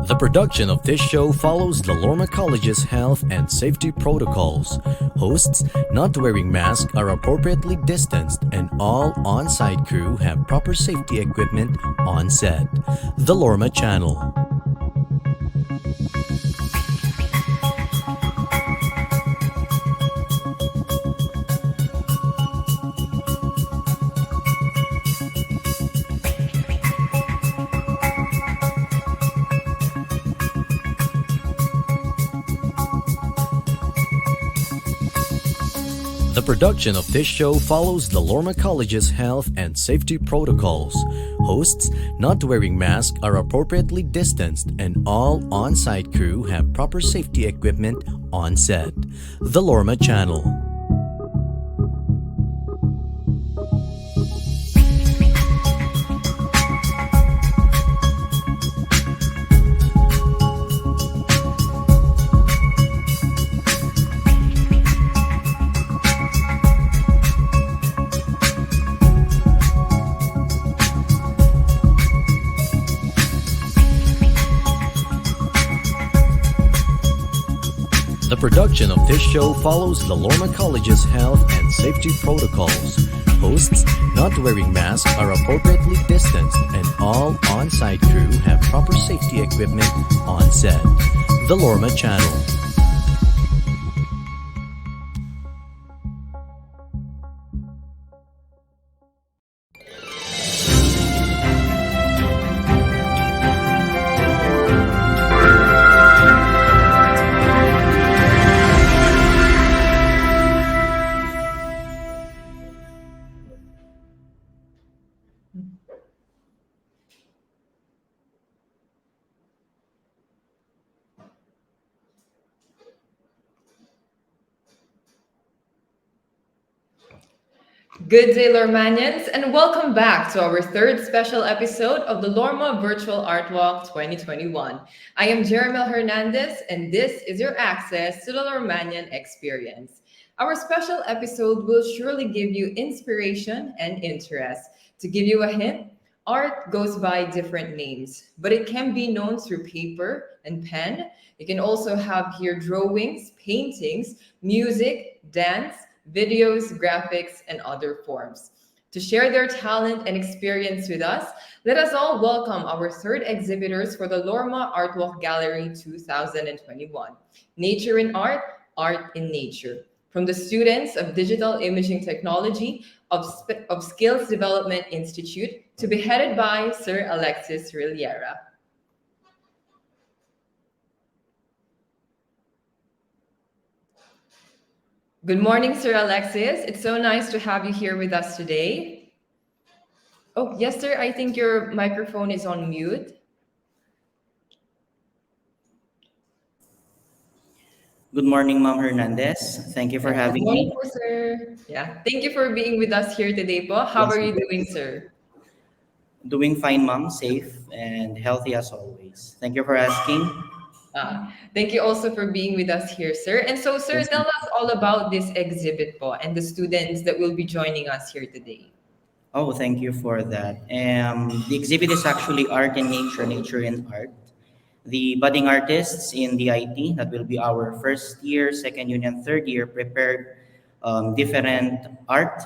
The production of this show follows the Lorma College's health and safety protocols. Hosts not wearing masks are appropriately distanced, and all on-site crew have proper safety equipment on set. The Lorma Channel. The production of this show follows the Lorma College's health and safety protocols. Hosts not wearing masks are appropriately distanced, and all on-site crew have proper safety equipment on set. The Lorma Channel. The production of this show follows the Lorma College's health and safety protocols. Hosts not wearing masks are appropriately distanced, and all on-site crew have proper safety equipment on set. The Lorma Channel. Good day, Lormanians, and welcome back to our third special episode of the Lorma Virtual Art Walk 2021. I am Jeremel Hernandez, and this is your access to the Lormanian experience. Our special episode will surely give you inspiration and interest. To give you a hint, art goes by different names, but it can be known through paper and pen. You can also have here drawings, paintings, music, dance, videos, graphics, and other forms. To share their talent and experience with us, let us all welcome our third exhibitors for the Lorma Art Walk Gallery 2021. Nature in Art, Art in Nature. From the students of Digital Imaging Technology of Skills Development Institute, to be headed by Sir Alexis Riliera. Good morning, Sir Alexis. It's so nice to have you here with us today. Oh, yes, sir. I think your microphone is on mute. Good morning, Ma'am Hernandez. Thank you for having Good morning me. po, sir. Yeah, thank you for being with us here today po. How Yes, are you ma'am. doing, sir? Doing fine, Ma'am. Safe and healthy as always. Thank you for asking. Thank you also for being with us here, sir. And so, sir, Yes, tell ma'am. us all about this exhibit po and the students that will be joining us here today. Oh, thank you for that. The exhibit is actually Art in Nature, Nature in Art. The budding artists in the IT, that will be our first year, second year, and third year, prepared different art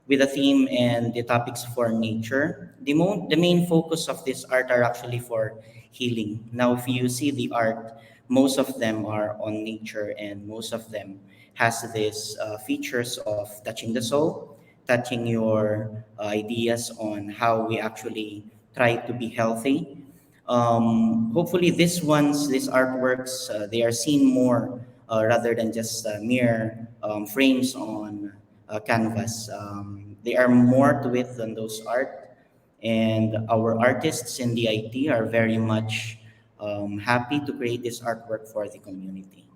with a theme and the topics for nature. The main focus of this art are actually for healing. Now, if you see the art, most of them are on nature, and most of them has this features of touching the soul, touching your ideas on how we actually try to be healthy. Hopefully, these artworks, they are seen more rather than just mere frames on canvas. They are more to it than those art, and our artists in the IT are very much happy to create this artwork for the community.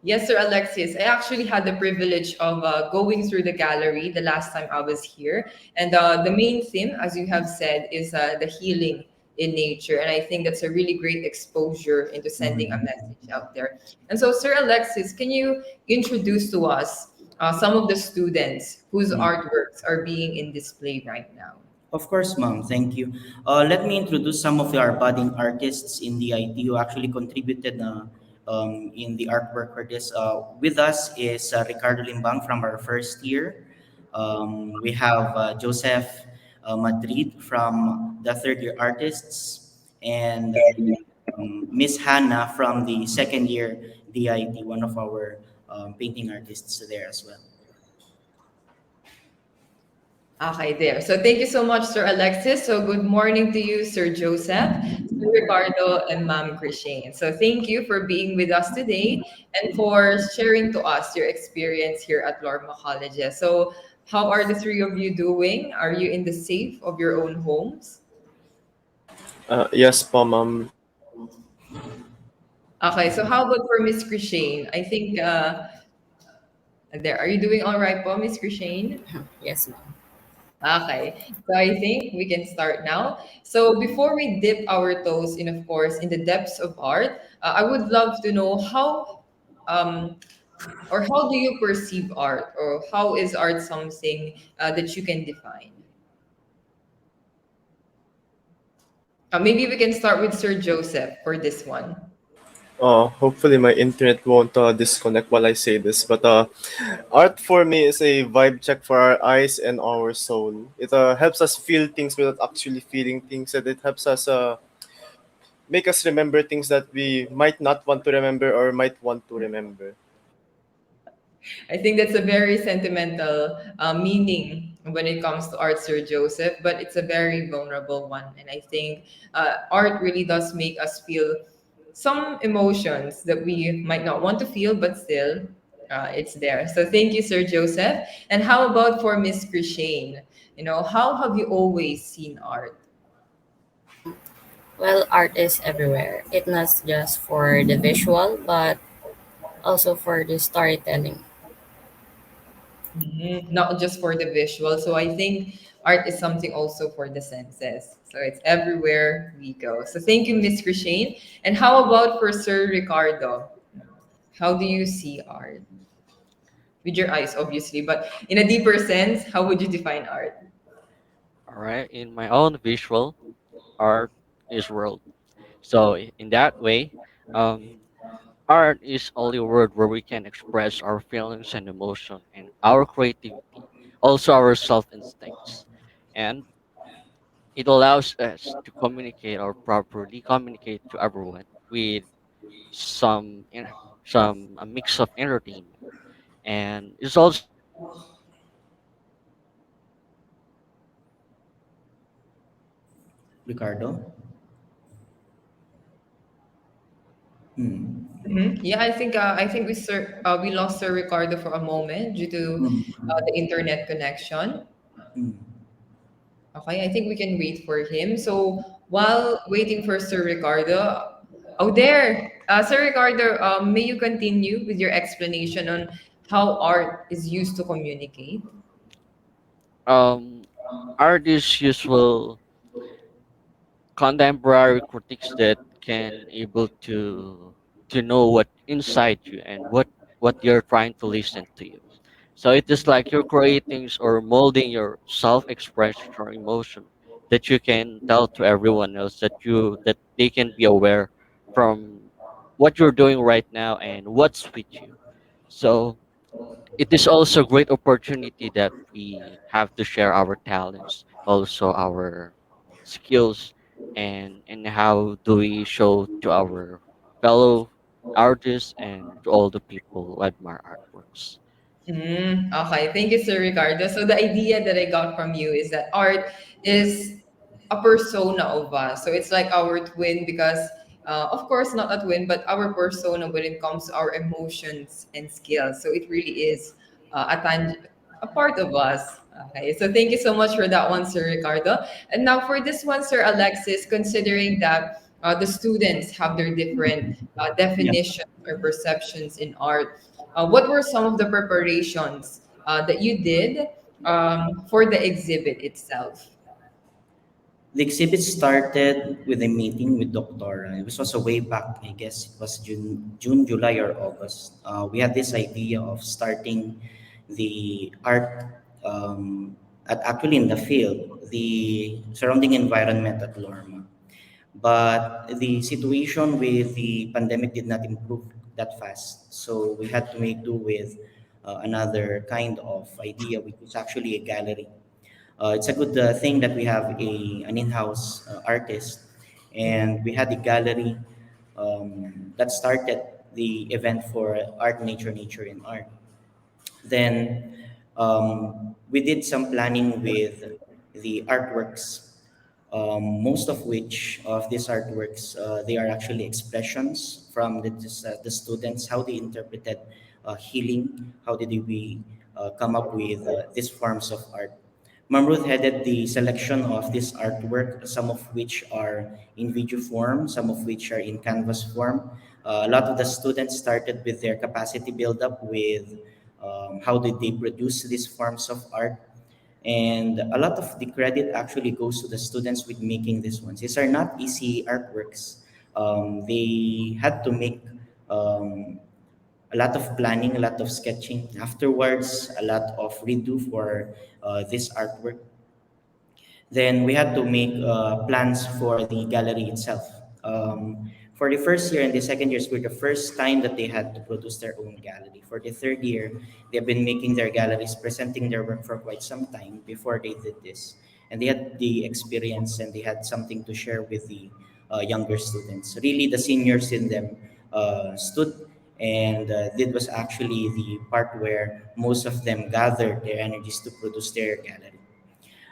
Yes, Sir Alexis. I actually had the privilege of going through the gallery the last time I was here. And the main theme, as you have said, is the healing in nature. And I think that's a really great exposure into sending a Mhm. message out there. And so, Sir Alexis, can you introduce to us some of the students whose Mm. artworks are being in display right now? Of course, ma'am. Thank you. Let me introduce some of our budding artists in the IT who actually contributed in the artwork for this. With us is Ricardo Limbang from our first year. We have Joseph Madrid from the third year artists, and Miss Hannah from the second year DIT, one of our painting artists there as well. Okay, there. So thank you so much, Sir Alexis. So good morning to you, Sir Joseph, Sir Ricardo, and Ma'am Christine. So thank you for being with us today and for sharing to us your experience here at Lorma College. So how are the three of you doing? Are you in the safe of your own homes? Yes po, ma'am. Okay, so how about for Miss Christine? I think there. Are you doing all right, po, Miss Christine? Yes, ma'am. Okay, so I think we can start now. So before we dip our toes in, of course, in the depths of art, I would love to know um, or how do you perceive art, or how is art something that you can define? Maybe we can start with Sir Joseph for this one. Hopefully my internet won't disconnect while I say this. But art for me is a vibe check for our eyes and our soul. It helps us feel things without actually feeling things, and it helps us make us remember things that we might not want to remember or might want to remember. I think that's a very sentimental meaning when it comes to art, Sir Joseph, but it's a very vulnerable one. And I think art really does make us feel some emotions that we might not want to feel, but still it's there. So thank you, Sir Joseph. And how about for Miss Christine? You know, how have you always seen art? Well, art is everywhere. It's not just for the visual, but also for the storytelling. Not just for the visual. So I think art is something also for the senses. So it's everywhere we go. So thank you, Miss Christine. And how about for Sir Ricardo? How do you see art? With your eyes, obviously, but in a deeper sense, how would you define art? All right, in my own visual, art is world. So in that way, um, art is only a word where we can express our feelings and emotion and our creativity, also our self instincts, and it allows us to communicate or properly communicate to everyone with some some a mix of entertainment, and it's also a way to express our feelings and emotion Ricardo? Hmm. Yeah, I think we lost Sir Ricardo for a moment due to the internet connection. Hmm. Okay, I think we can wait for him. So while waiting for Sir Ricardo, oh there, Sir Ricardo, may you continue with your explanation on how art is used to communicate? um artists usual contemporary critics that can able to know what inside you and what you're trying to listen to you. So it is like you're creating or molding your self-expression or emotion that you can tell to everyone else, that they can be aware from what you're doing right now and what's with you. So it is also a great opportunity that we have to share our talents, also our skills, and how do we show to our fellow artists and to all the people who admire artworks. Okay, thank you, Sir Ricardo. So the idea that I got from you is that art is a persona of us. So it's like our twin because, of course, not a twin, but our persona when it comes to our emotions and skills. So it really is a part of us. Okay, so thank you so much for that one, Sir Ricardo. And now for this one, Sir Alexis, considering that the students have their different Yeah. definitions or perceptions in art, what were some of the preparations that you did for the exhibit itself? The exhibit started with a meeting with Doctor. It was also way back, I guess it was June, July, or August. We had this idea of starting the art actually in the field, the surrounding environment at Lorma. But the situation with the pandemic did not improve that fast. So we had to make do with another kind of idea, which is actually a gallery. It's a good thing that we have an in-house artist, and we had a gallery that started the event for art, nature, nature, and art. Then we did some planning with the artworks, most of which of these artworks, they are actually expressions from the students, how they interpreted healing, how did we come up with these forms of art. Mamruth headed the selection of this artwork, some of which are in video form, some of which are in canvas form. A lot of the students started with their capacity build up with how did they produce these forms of art. And a lot of the credit actually goes to the students with making these ones. These are not easy artworks. They had to make um, a lot of planning, a lot of sketching. Afterwards, a lot of redo for this artwork. Then we had to make plans for the gallery itself. For the first year and the second years were the first time that they had to produce their own gallery. For the third year, they've been making their galleries, presenting their work for quite some time before they did this. And they had the experience and they had something to share with the younger students. Really, the seniors in them stood and this was actually the part where most of them gathered their energies to produce their gallery.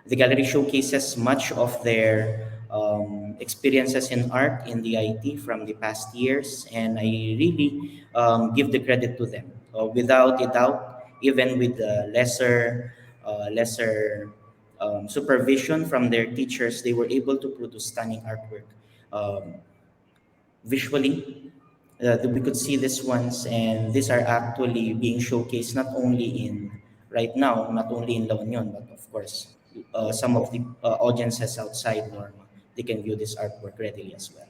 The gallery showcases much of their experiences in art in the IT from the past years, and I really give the credit to them. Without a doubt, even with the lesser supervision from their teachers, they were able to produce stunning artwork. Um, Visually, we could see these ones, and these are actually being showcased not only in right now, not only in La Union, but of course, some of the audiences outside Norma, they can view this artwork readily as well.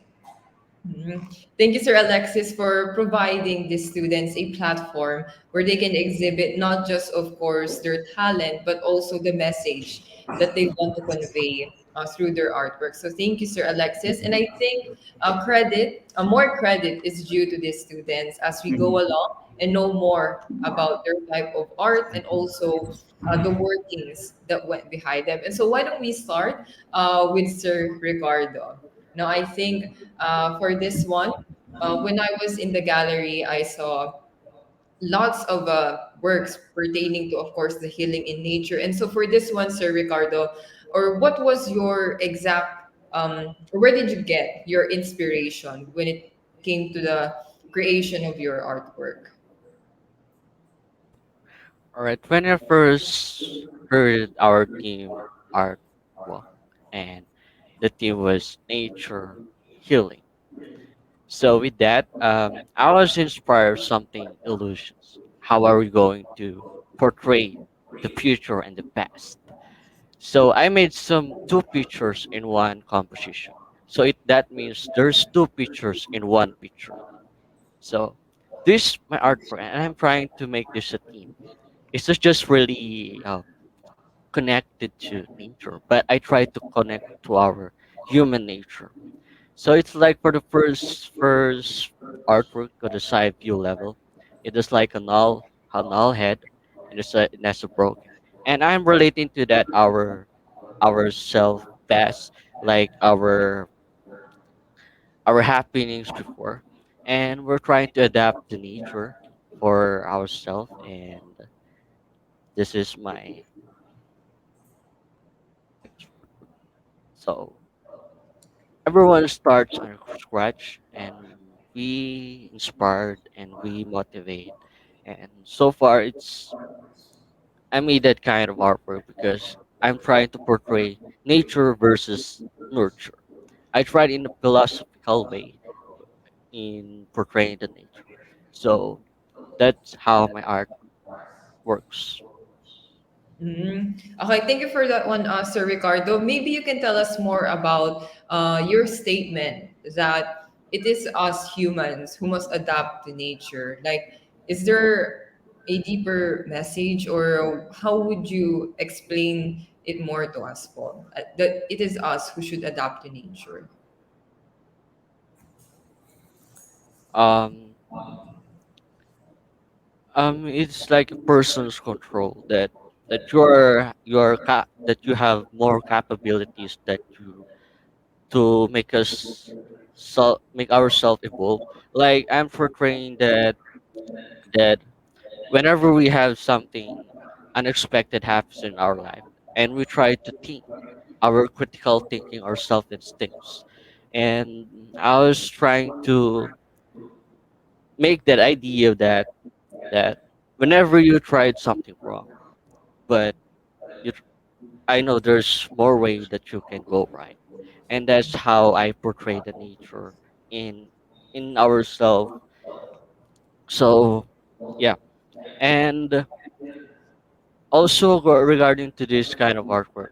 Mhm. Thank you, Sir Alexis, for providing the students a platform where they can exhibit not just, of course, their talent, but also the message that they want to convey through their artwork. So thank you, Sir Alexis. And I think more credit is due to these students as we go Mhm. along and know more about their type of art and also the workings that went behind them. And so why don't we start with Sir Ricardo? Now, I think for this one, when I was in the gallery, I saw lots of works pertaining to, of course, the healing in nature. And so for this one, Sir Ricardo, or what was your exact, or where did you get your inspiration when it came to the creation of your artwork? All right. When I first heard our team art walk, and the theme was nature healing. So with that, I was inspired something illusions. How are we going to portray the future and the past? So I made some two pictures in one composition. So that means there's two pictures in one picture. So this my artwork, and I'm trying to make this a theme. It's not just really connected to nature, but I try to connect to our human nature. So it's like for the first artwork on the side view level, it is like a null head, and it's a broken. And I'm relating to that our self past, like our happenings before, and we're trying to adapt to nature for ourselves. And this is my so everyone starts on scratch, and we inspired and we motivate. And so far it's I made that kind of artwork because I'm trying to portray nature versus nurture. I tried in a philosophical way in portraying the nature. So that's how my art works. Okay, thank you for that one, Sir Ricardo. Maybe you can tell us more about your statement that it is us humans who must adapt to nature. Like, is there a deeper message, or how would you explain it more to us, Paul? That it is us who should adapt to nature. Um, it's like a person's control that that you have more capabilities that you to make us make ourselves evolve. Like I'm portraying that whenever we have something unexpected happens in our life and we try to think our critical thinking or self instincts, and I was trying to make that idea that whenever you tried something wrong, but you tr- I know there's more way that you can go right, and that's how I portray the nature in ourselves. So yeah, and also regarding to this kind of artwork,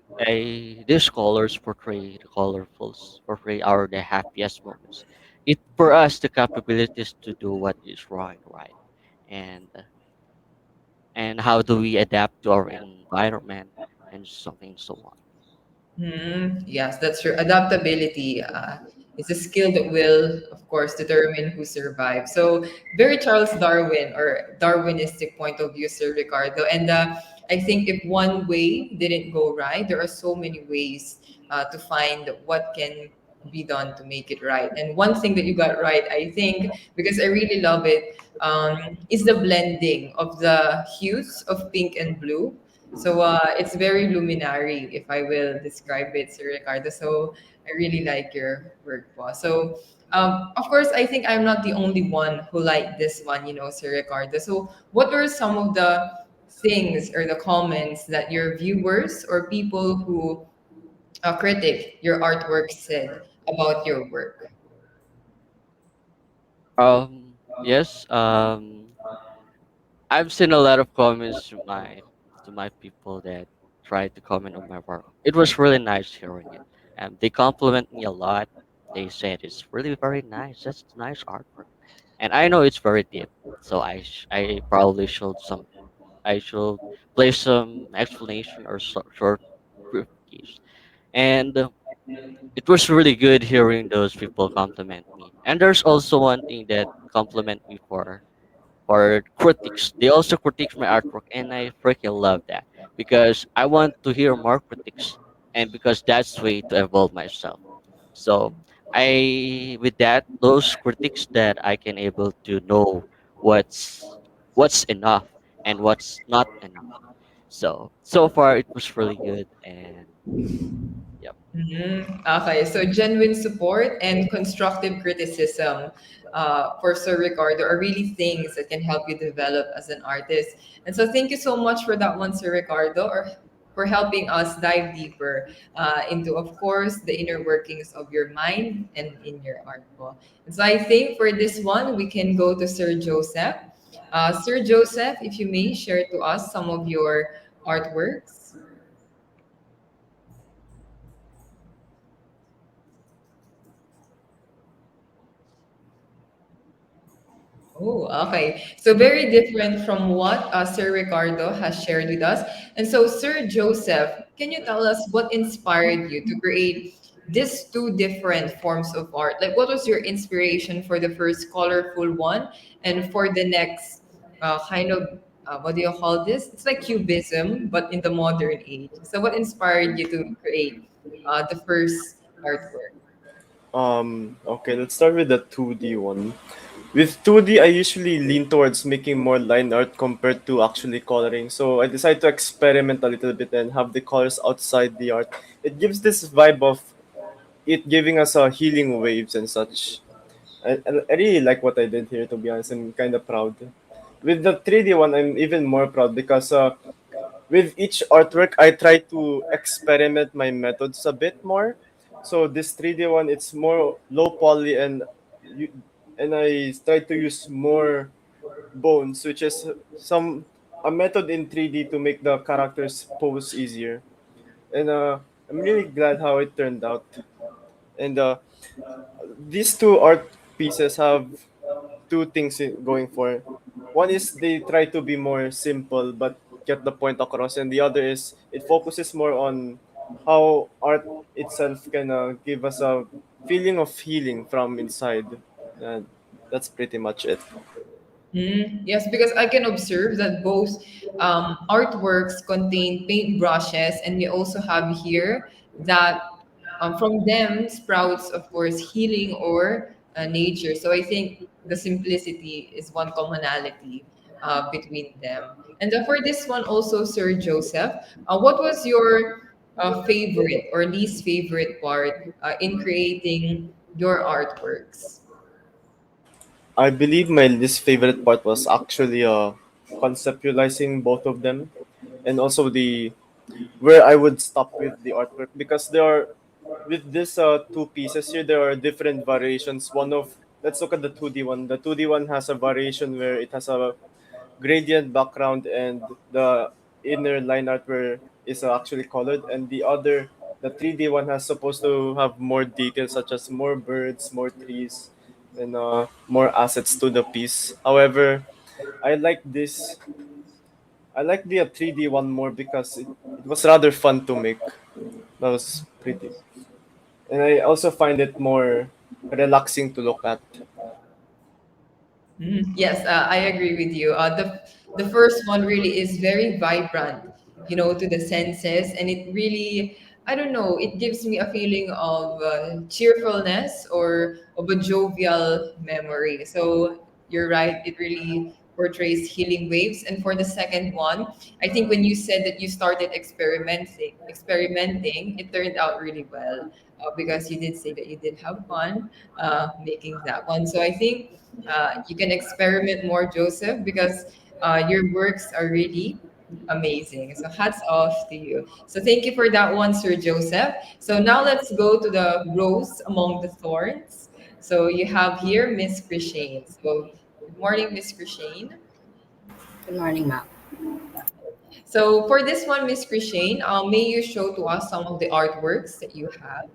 these colors portray the colorfuls, portray our the happiest moments. It for us the capabilities to do what is wrong and right, and how do we adapt to our environment and something so on. Yes, that's true. Adaptability is a skill that will, of course, determine who survives. So, very Charles Darwin or Darwinistic point of view, Sir Ricardo. And I think if one way didn't go right, there are so many ways to find what can be done to make it right. And one thing that you got right, I think, because I really love it, is the blending of the hues of pink and blue. So it's very luminary, if I will describe it, Sir Ricardo. So I really like your work, po. So of course, I think I'm not the only one who liked this one, Sir Ricardo. So what were some of the things or the comments that your viewers or people who critic your artwork said about your work? Yes. I've seen a lot of comments to my people that tried to comment on my work. It was really nice hearing it, and they compliment me a lot. They said it's really very nice. That's nice artwork, and I know it's very deep. So I probably should some I should place some explanation or short brief keys. And it was really good hearing those people compliment me. And there's also one thing that compliment me for critics. They also critique my artwork, and I freaking love that because I want to hear more critics, and because that's way to evolve myself. So with that those critics that I can able to know what's enough and what's not enough. So far it was really good, and yep. Okay, so genuine support and constructive criticism for Sir Ricardo are really things that can help you develop as an artist. And so, thank you so much for that one, Sir Ricardo, or for helping us dive deeper into, of course, the inner workings of your mind and in your art. Po. And so, I think for this one, we can go to Sir Joseph. Sir Joseph, if you may share to us some of your artworks. Oh, okay. So very different from what Sir Ricardo has shared with us. And so, Sir Joseph, can you tell us what inspired you to create these two different forms of art? Like, what was your inspiration for the first colorful one, and for the next kind of what do you call this? It's like cubism, but in the modern age. So, what inspired you to create the first artwork? Okay, let's start with the 2D one. With 2D, I usually lean towards making more line art compared to actually coloring. So I decided to experiment a little bit and have the colors outside the art. It gives this vibe of it giving us healing waves and such. I really like what I did here, to be honest. I'm kind of proud. With the 3D one, I'm even more proud because with each artwork, I try to experiment my methods a bit more. So this 3D one, it's more low poly you, and I try to use more bones, which is a method in 3D to make the characters pose easier. And I'm really glad how it turned out. And these two art pieces have two things going for. One is they try to be more simple, but get the point across, and the other is it focuses more on how art itself can give us a feeling of healing from inside. And that's pretty much it. Yes, because I can observe that both artworks contain paint brushes, and we also have here that from them sprouts, of course, healing or nature. So I think the simplicity is one commonality between them. And for this one, also, Sir Joseph, what was your favorite or least favorite part in creating your artworks? I believe my least favorite part was actually conceptualizing both of them, and also the where I would stop with the artwork, because there are with this two pieces here there are different variations. One of Let's look at the 2D one. The 2D one has a variation where it has a gradient background and the inner line art where is actually colored, and the 3D one has supposed to have more details such as more birds, more trees, and more assets to the piece. However, I like this I like the 3D one more because it was rather fun to make. That was pretty. And I also find it more relaxing to look at. Yes, I agree with you. The first one really is very vibrant, to the senses, and it really, I don't know, it gives me a feeling of cheerfulness or of a jovial memory. So you're right, it really portrays healing waves. And for the second one, I think when you said that you started experimenting, it turned out really well because you did say that you did have fun making that one. So I think you can experiment more, Joseph, because your works are really amazing. So hats off to you. So thank you for that one, Sir Joseph. So now let's go to the rose among the thorns. So you have here Miss Christine. So good morning, Miss Christine. Good morning, ma'am. So for this one, Miss Christine, may you show to us some of the artworks that you have?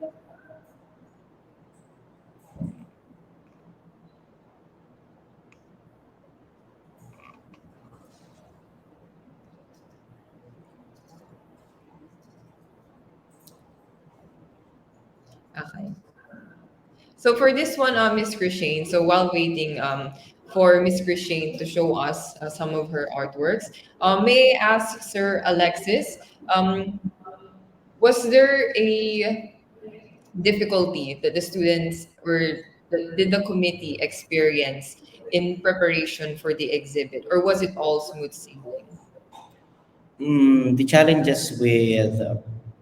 Okay. So for this one, Miss Christine, so while waiting for Miss Christine to show us some of her artworks, may I ask Sir Alexis, um, was there a difficulty that the students or did the committee experience in preparation for the exhibit, or was it all smooth sailing? The challenges with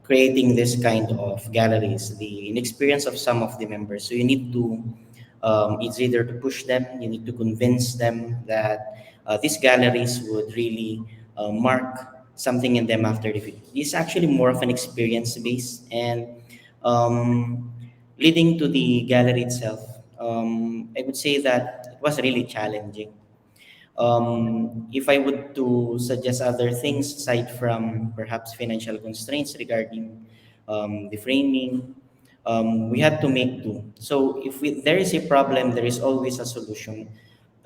creating this kind of galleries, the inexperience of some of the members. So you need to, it's either to push them, you need to convince them that these galleries would really mark something in them after the video. It's actually more of an experience base, and um, leading to the gallery itself. I would say that it was really challenging. If I would to suggest other things aside from perhaps financial constraints regarding the framing, we had to make do. So there is a problem, there is always a solution.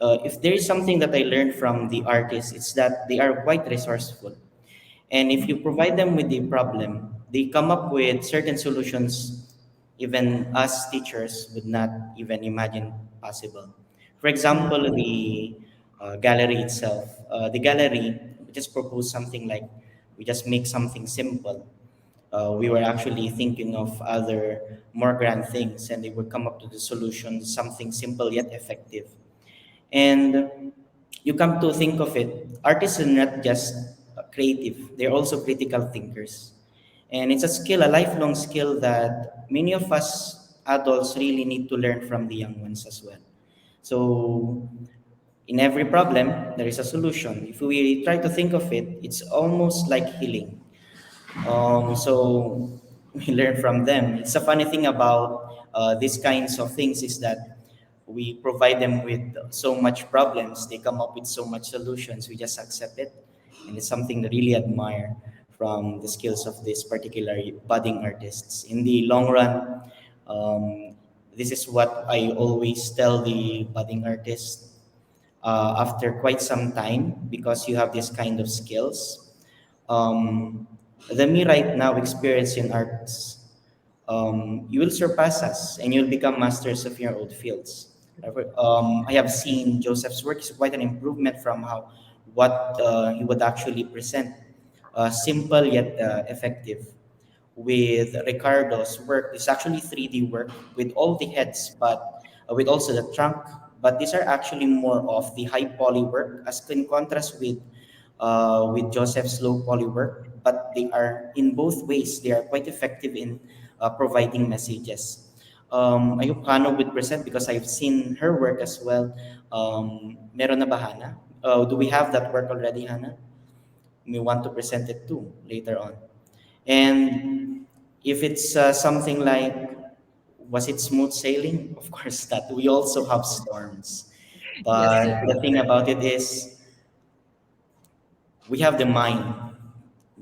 If there is something that I learned from the artists, it's that they are quite resourceful. And if you provide them with the problem, they come up with certain solutions even us teachers would not even imagine possible. For example, the gallery itself. The gallery, we just proposed something like we just make something simple. We were actually thinking of other more grand things, and they would come up to the solution, something simple yet effective. And you come to think of it, artists are not just creative, they're also critical thinkers. And it's a skill, a lifelong skill that many of us adults really need to learn from the young ones as well. So, in every problem, there is a solution. If we try to think of it, it's almost like healing. So we learn from them. It's a funny thing about these kinds of things is that we provide them with so much problems. They come up with so much solutions. We just accept it, and it's something to really admire from the skills of these particular budding artists. In the long run, this is what I always tell the budding artists after quite some time, because you have this kind of skills, Um, the me right now experience in arts, you will surpass us and you'll become masters of your own fields. I have seen Joseph's work is quite an improvement from how what he would actually present. Simple yet effective. With Ricardo's work, it's actually 3D work with all the heads, but with also the trunk. But these are actually more of the high poly work, as in contrast with Joseph's low poly work. But they are in both ways. They are quite effective in providing messages. I hope Hannah would present because I've seen her work as well. Meron na ba Hannah? Do we have that work already, Hannah? We want to present it too later on. And if it's something like, was it smooth sailing? Of course not. We also have storms. Yes, But sir. the thing about it is, we have the mind,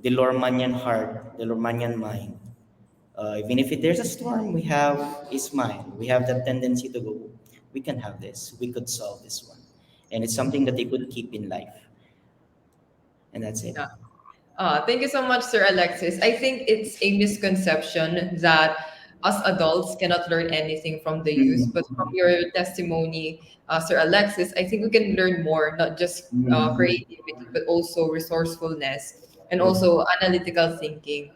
the Lormanian heart, the Lormanian mind. Even if there's a storm, we have a smile. We have that tendency to go, we can have this. We could solve this one. And it's something that they could keep in life. And that's it. Yeah. Thank you so much, Sir Alexis. I think it's a misconception that us adults cannot learn anything from the youth, but from Mhm. your testimony, Sir Alexis, I think we can learn more, not just Mhm. creativity, but also resourcefulness and True. also analytical thinking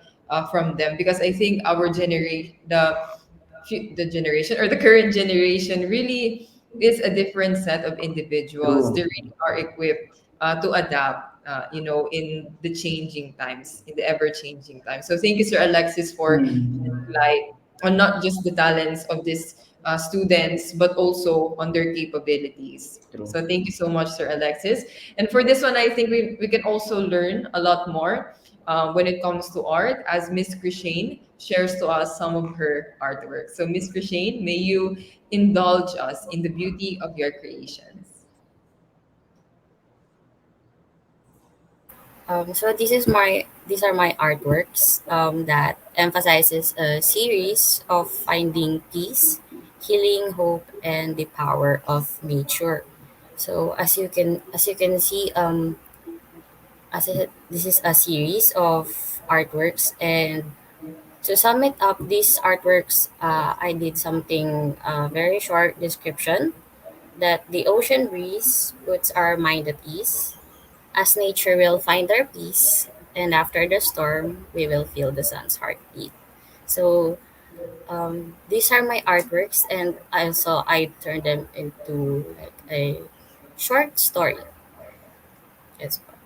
from them. Because I think our generation, the generation or the current generation really is a different set of individuals. They True. really are equipped to adapt, in the changing times, in the ever changing times. So thank you, Sir Alexis, for shedding Mhm. light on not just the talents of these students, but also on their capabilities. True. So thank you so much, Sir Alexis. And for this one, I think we can also learn a lot more when it comes to art, as Miss Christine shares to us some of her artwork. So, Miss Christine, may you indulge us in the beauty of your creations. So these are my artworks that emphasizes a series of finding peace, healing, hope, and the power of nature. So as you can see, as I said, this is a series of artworks, and to sum it up, these artworks, I did something very short description that the ocean breeze puts our mind at ease, as nature will find our peace, and after the storm, we will feel the sun's heartbeat. So these are my artworks, and I turned them into like a short story as well.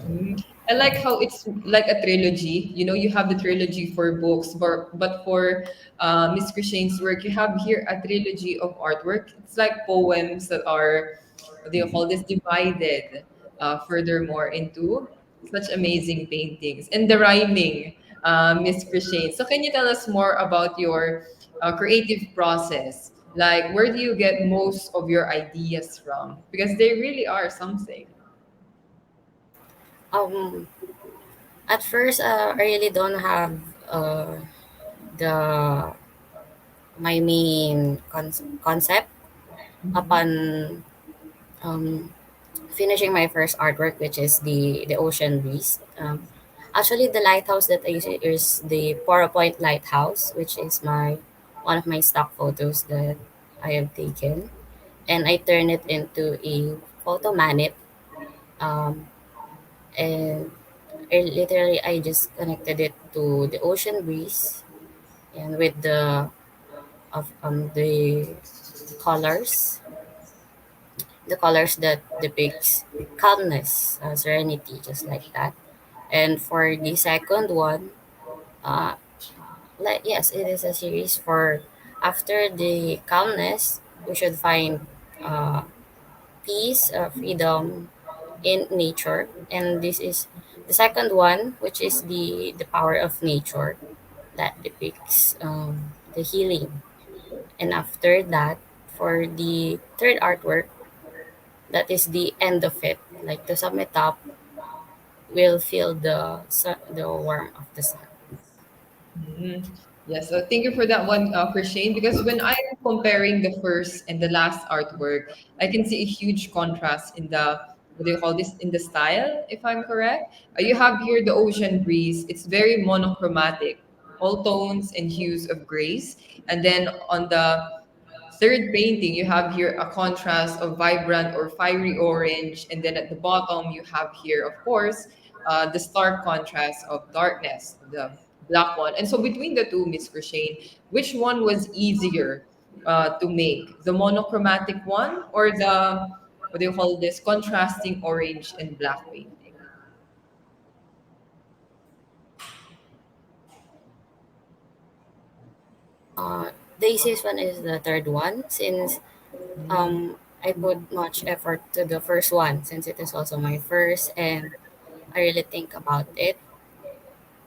Mhm. I like how it's like a trilogy. You have the trilogy for books, but for Miss Christine's work, you have here a trilogy of artwork. It's like poems that are, what do you call this, divided furthermore into such amazing paintings. And the rhyming, Miss Christine. So can you tell us more about your creative process? Like, where do you get most of your ideas from? Because they really are something. Um, at first, I really don't have the my main concept upon um, finishing my first artwork, which is the ocean breeze. Actually, the lighthouse that I use is the PowerPoint lighthouse, which is my one of my stock photos that I have taken, and I turn it into a photo manip. Um, and literally, I just connected it to the ocean breeze, and with the colors, the colors that depicts calmness, serenity, just like that. And for the second one, uh, like yes, it is a series for after the calmness, we should find uh, peace, freedom in nature, and this is the second one, which is the power of nature that depicts the healing. And after that, for the third artwork, that is the end of it. Like to sum it up, we'll feel the warmth of the sun. Mhm. Yes, so thank you for that one, Christine. Because when I'm comparing the first and the last artwork, I can see a huge contrast in the what do you call this, in the style, if I'm correct. You have here the ocean breeze. It's very monochromatic, all tones and hues of grace. And then on the third painting, you have here a contrast of vibrant or fiery orange, and then at the bottom, you have here, of course, the stark contrast of darkness, the black one. And so between the two, Miss Christine, which one was easier to make, the monochromatic one or the, what do you call this, contrasting orange and black painting? The easiest one is the third one since Mm. I put much effort to the first one since it is also my first and I really think about it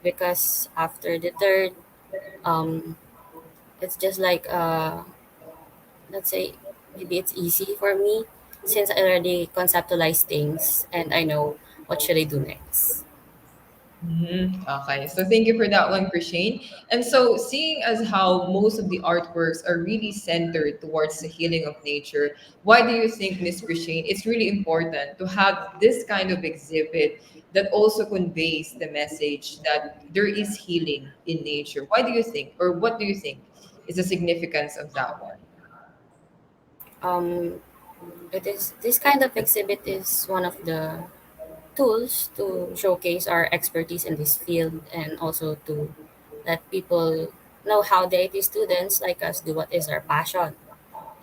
because after the third, um, it's just like let's say maybe it's easy for me since I already conceptualize things and I know what should I do next. Mhm. Okay, so thank you for that one, Christine. And so, seeing as how most of the artworks are really centered towards the healing of nature, why do you think, Miss Christine, it's really important to have this kind of exhibit that also conveys the message that there is healing in nature? Why do you think, or what do you think is the significance of that one? Um, it is this kind of exhibit is one of the tools to showcase our expertise in this field and also to let people know how the IT students like us do what is our passion.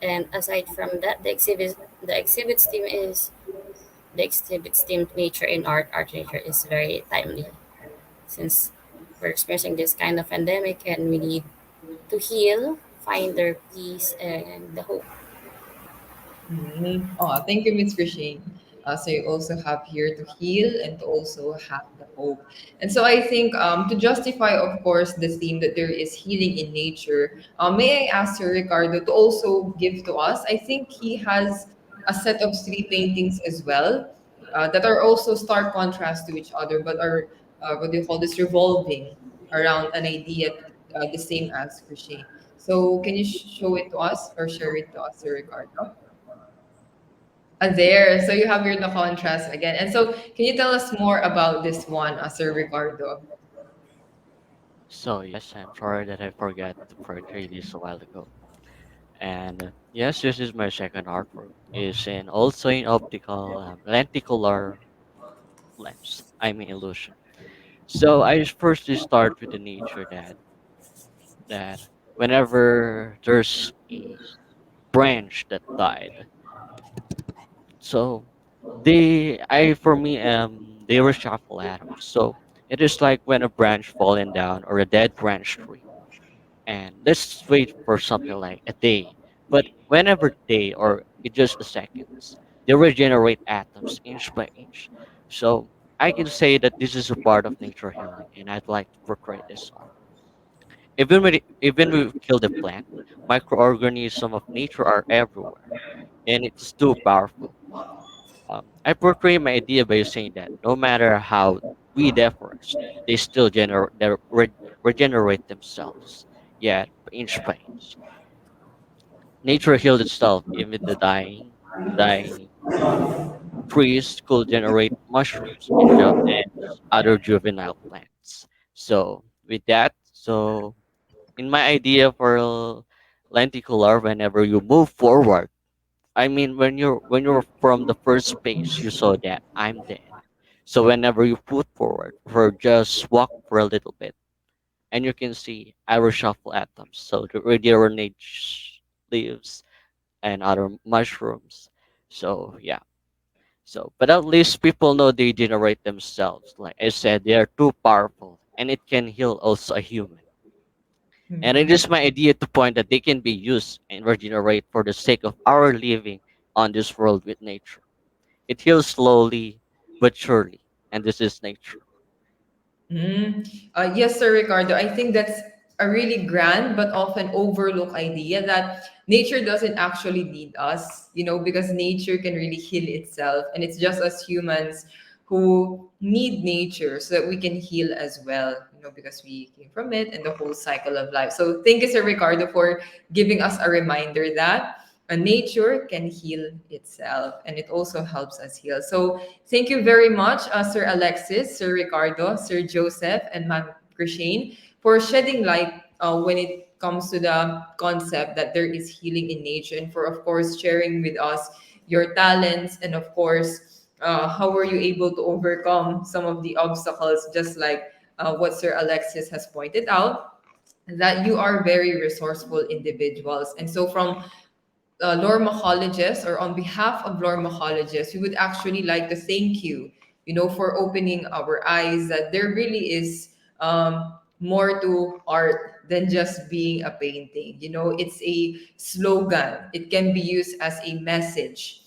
And aside from that, the exhibit's theme nature in art nature is very timely since we're experiencing this kind of pandemic and we need to heal, find their peace and the hope. Mhm. Oh, thank you, Miss Christine. So you also have here to heal and to also have the hope. And so I think to justify, of course, the theme that there is healing in nature, may I ask you, Ricardo, to also give to us? I think he has a set of three paintings as well that are also stark contrast to each other, but are, what do you call this, revolving around an idea the same as Christine. So can you show it to us or share it to us, Ricardo? There. So you have your the contrast again. And so can you tell us more about this one, Sir Ricardo? So yes, I'm sorry that I forgot to portray this a while ago. And yes, this is my second artwork. Is in also in optical lenticular lens. I mean illusion. So I just first start with the nature that whenever there's a branch that died, so I for me they reshuffle atoms. So it is like when a branch falling down or a dead branch tree, and let's wait for something like a day. But whenever day or it just a seconds, they regenerate atoms inch by inch. So I can say that this is a part of nature healing, and I'd like to portray this art. Even we kill the plant, microorganisms of nature are everywhere, and it's too powerful. I portray my idea by saying that no matter how we deforest, they still regenerate themselves, yet inch by inch. Nature healed itself, even the dying trees could generate mushrooms and other juvenile plants. So with that, so in my idea for lenticular, whenever you move forward, I mean when you're from the first space, you saw that I'm dead. So whenever you put forward or just walk for a little bit, and you can see I reshuffle atoms. So the regenerate leaves and other mushrooms. So yeah. So but at least people know they generate themselves. Like I said, they are too powerful and it can heal also a human. And it Mhm. is my idea to point that they can be used and regenerate for the sake of our living on this world with nature. It heals slowly but surely, and this is nature. Mm. Yes, Sir Ricardo. I think that's a really grand but often overlooked idea that nature doesn't actually need us, because nature can really heal itself. And it's just us humans who need nature so that we can heal as well, because we came from it and the whole cycle of life. So thank you, Sir Ricardo, for giving us a reminder that. nature can heal itself, and it also helps us heal. So thank you very much, Sir Alexis, Sir Ricardo, Sir Joseph, and Ma'am Christine, for shedding light when it comes to the concept that there is healing in nature, and for, of course, sharing with us your talents, and of course, how were you able to overcome some of the obstacles, just like what Sir Alexis has pointed out, that you are very resourceful individuals. And so from Lormacologists, or on behalf of Lormacologists, we would actually like to thank you, for opening our eyes that there really is more to art than just being a painting. It's a slogan. It can be used as a message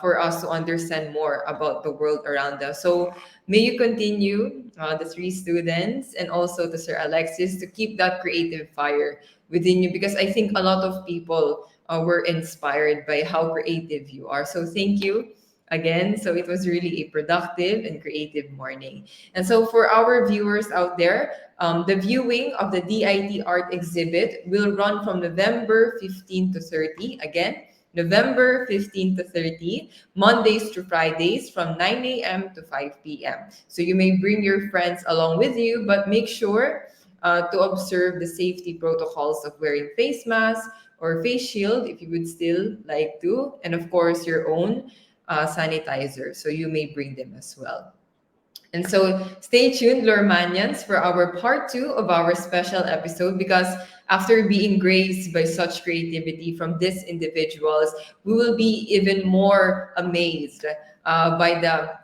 for us to understand more about the world around us. So may you continue, the three students, and also to Sir Alexis, to keep that creative fire within you, because I think a lot of people were inspired by how creative you are. So thank you again. So it was really a productive and creative morning. And so for our viewers out there, the viewing of the DIT art exhibit will run from November 15 to 30. Again, November 15 to 30, Mondays to Fridays from 9 a.m. to 5 p.m. So you may bring your friends along with you, but make sure to observe the safety protocols of wearing face masks or face shield if you would still like to, and of course your own sanitizer. So you may bring them as well. And so stay tuned, Lormanians, for our part two of our special episode, because after being graced by such creativity from these individuals, we will be even more amazed by the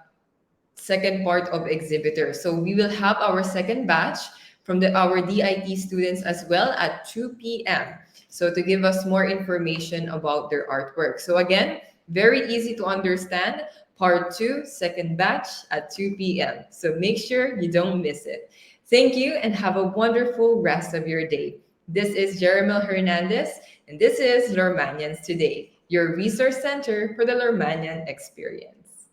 second part of exhibitors. So we will have our second batch from our DIT students as well at 2 p.m. So to give us more information about their artwork. So again, very easy to understand. Part two, second batch at 2 p.m. So make sure you don't miss it. Thank you and have a wonderful rest of your day. This is Jeremel Hernandez, and this is Lormanians Today, your resource center for the Lormanian experience.